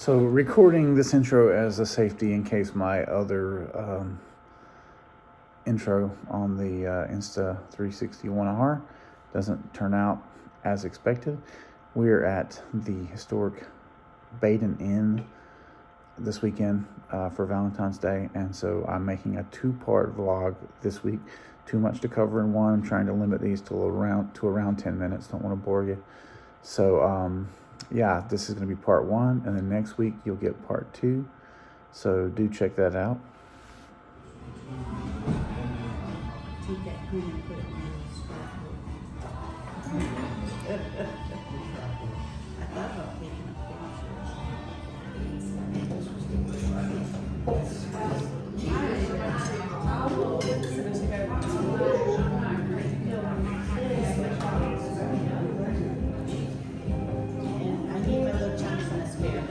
So recording this intro as a safety in case my other intro on the Insta 360 doesn't turn out as expected. We're at the Historic Badin Inn this weekend for Valentine's Day, and so I'm making a two-part vlog this week. Too much to cover in one. I'm trying to limit these to around 10 minutes. Don't want to bore you. So yeah, this is going to be part one, and then next week you'll get part two. So do check that out. Take that pen and put it on the scrapbook. I thought about taking a I gave my little chunks on a spare.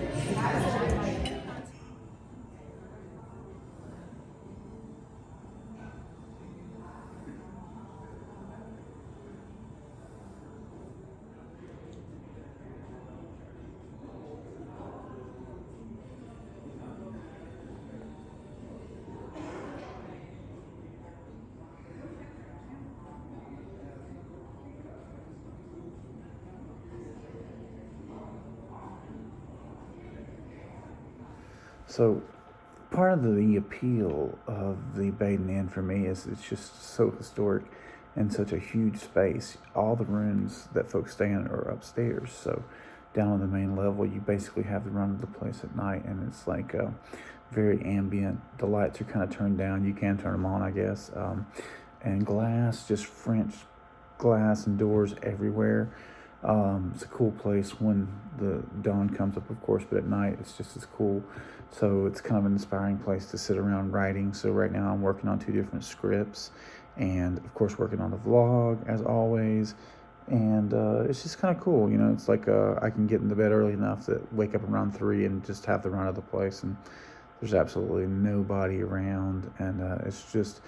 So part of the appeal of the Badin Inn for me is it's just so historic and such a huge space. All the rooms that folks stay in are upstairs, so down on the main level you basically have the run of the place at night, and it's like very ambient. The lights are kind of turned down. You can turn them on, I guess. And glass, just French glass and doors everywhere. It's a cool place when the dawn comes up, of course, but at night it's just as cool. So it's kind of an inspiring place to sit around writing. So right now I'm working on 2 different scripts, and of course working on the vlog as always. And it's just kind of cool, you know. It's like I can get into bed early enough that wake up around 3 and just have the run of the place, and there's absolutely nobody around, and it's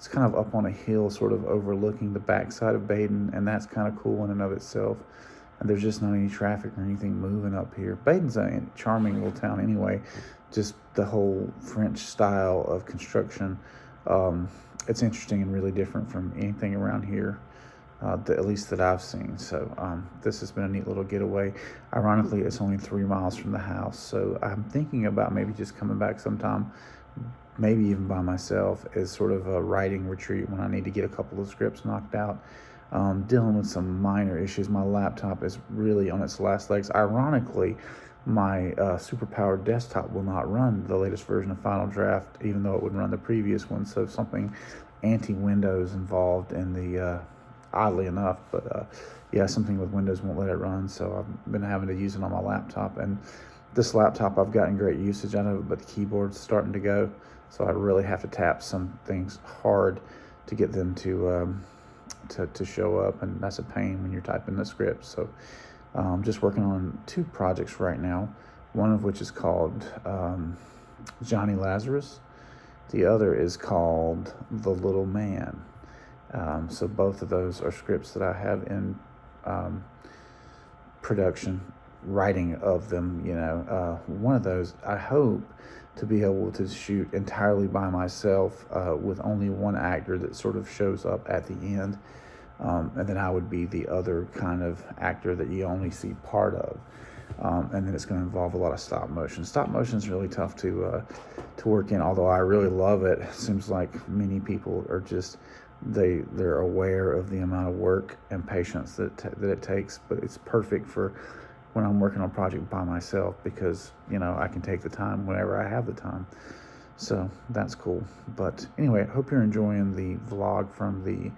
kind of up on a hill, sort of overlooking the backside of Badin, and that's kind of cool in and of itself. And there's just not any traffic or anything moving up here. Badin's a charming little town anyway. Just the whole French style of construction. It's interesting and really different from anything around here, at least that I've seen. So this has been a neat little getaway. Ironically, it's only 3 miles from the house. So I'm thinking about maybe just coming back sometime, maybe even by myself, as sort of a writing retreat when I need to get a couple of scripts knocked out. Dealing with some minor issues. My laptop is really on its last legs. Ironically, my superpowered desktop will not run the latest version of Final Draft, even though it would run the previous one. So something anti-Windows involved in the, oddly enough, but yeah, something with Windows won't let it run. So I've been having to use it on my laptop. And this laptop, I've gotten great usage out of it, but the keyboard's starting to go. So I really have to tap some things hard to get them to show up, and that's a pain when you're typing the script. So just working on 2 projects right now, one of which is called Johnny Lazarus. The other is called The Little Man. So both of those are scripts that I have in production, writing of them. You know, one of those I hope to be able to shoot entirely by myself, with only one actor that sort of shows up at the end. And then I would be the other kind of actor that you only see part of. And then it's going to involve a lot of stop motion. Stop motion is really tough to work in, although I really love it. It seems like many people are just, they're aware of the amount of work and patience that it takes, but it's perfect for when I'm working on a project by myself, because, you know, I can take the time whenever I have the time. So that's cool. But anyway, I hope you're enjoying the vlog from the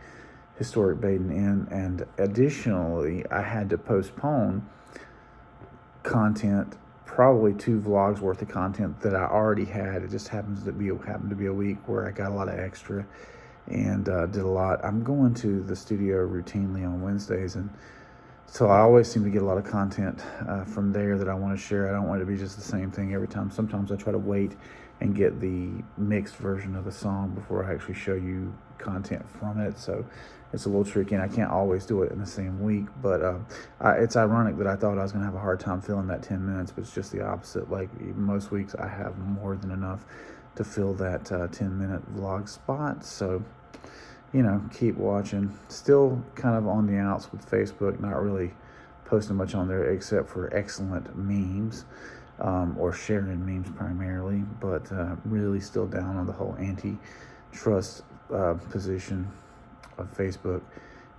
Historic Badin Inn. And additionally, I had to postpone content, probably 2 vlogs worth of content that I already had. It just happened to be a week where I got a lot of extra and did a lot. I'm going to the studio routinely on Wednesdays, and so I always seem to get a lot of content from there that I want to share. I don't want it to be just the same thing every time. Sometimes I try to wait and get the mixed version of the song before I actually show you content from it. So it's a little tricky, and I can't always do it in the same week. But it's ironic that I thought I was going to have a hard time filling that 10 minutes, but it's just the opposite. Like most weeks, I have more than enough to fill that 10-minute vlog spot. So, you know, keep watching. Still kind of on the outs with Facebook, not really posting much on there except for excellent memes, or sharing memes primarily, but really still down on the whole antitrust position of Facebook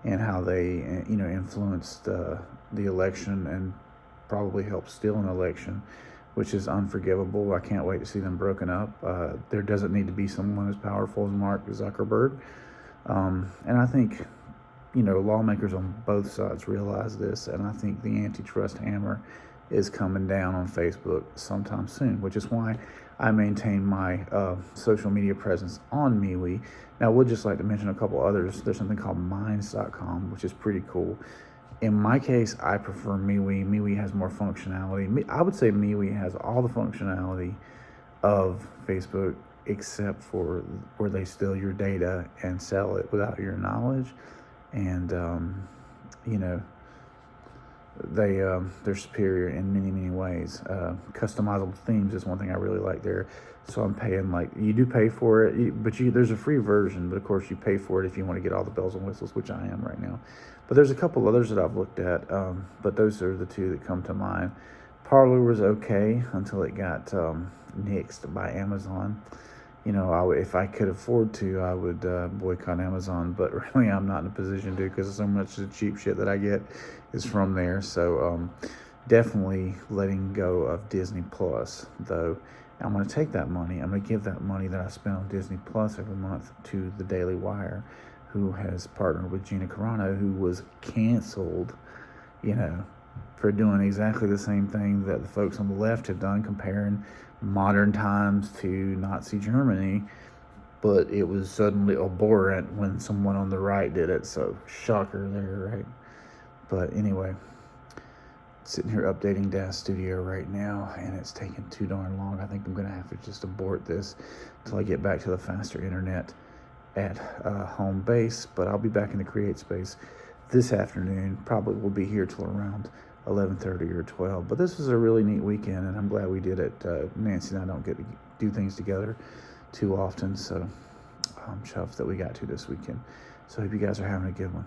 and how they, you know, influenced the election and probably helped steal an election, which is unforgivable. I can't wait to see them broken up. There doesn't need to be someone as powerful as Mark Zuckerberg. And I think, you know, lawmakers on both sides realize this, and I think the antitrust hammer is coming down on Facebook sometime soon, which is why I maintain my social media presence on MeWe. Now, I would just like to mention a couple others. There's something called Minds.com, which is pretty cool. In my case, I prefer MeWe. MeWe has more functionality. I would say MeWe has all the functionality of Facebook, except for where they steal your data and sell it without your knowledge. And, you know, they're superior in many ways. Customizable themes is one thing I really like there. So I'm paying, like, you do pay for it, but there's a free version, but of course you pay for it if you want to get all the bells and whistles, which I am right now. But there's a couple others that I've looked at, but those are the two that come to mind. Parler was okay until it got nixed by Amazon. You know, if I could afford to, I would boycott Amazon, but really I'm not in a position to, because so much of the cheap shit that I get is from there. So definitely letting go of Disney Plus, though. I'm going to take that money. I'm going to give that money that I spend on Disney Plus every month to the Daily Wire, who has partnered with Gina Carano, who was canceled, you know, for doing exactly the same thing that the folks on the left have done, comparing modern times to Nazi Germany, but it was suddenly abhorrent when someone on the right did it. So shocker there, right? But anyway, sitting here updating Das Studio right now, and it's taking too darn long. I think I'm gonna have to just abort this until I get back to the faster internet at home base. But I'll be back in the Create Space this afternoon. Probably will be here till around 11:30 or 12. But this was a really neat weekend, and I'm glad we did it. Nancy and I don't get to do things together too often, so I'm chuffed that we got to this weekend. So I hope you guys are having a good one.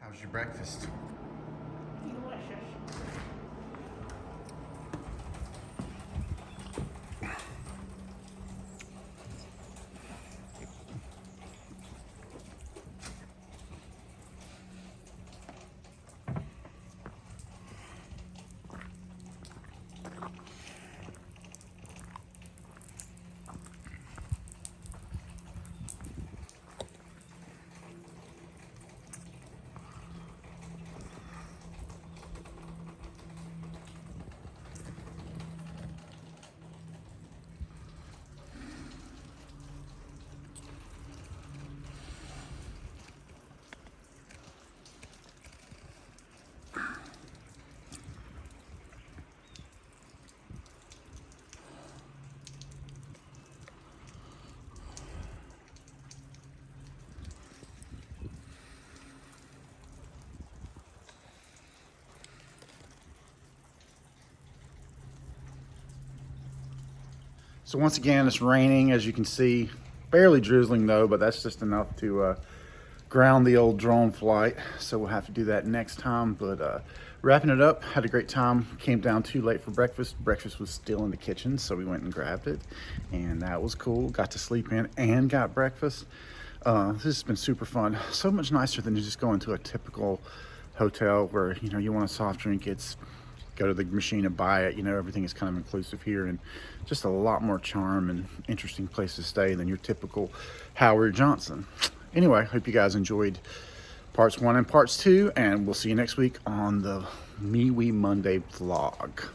How's your breakfast? Delicious. So once again, it's raining, as you can see. Barely drizzling though, but that's just enough to ground the old drone flight. So we'll have to do that next time. But wrapping it up, had a great time. Came down too late for breakfast. Breakfast was still in the kitchen, so we went and grabbed it. And that was cool. Got to sleep in and got breakfast. This has been super fun. So much nicer than just going to a typical hotel where, you know, you want a soft drink, it's go to the machine and buy it. You know, everything is kind of inclusive here, and just a lot more charm and interesting place to stay than your typical Howard Johnson. Anyway, hope you guys enjoyed parts 1 and parts 2, and we'll see you next week on the MeWe Monday vlog.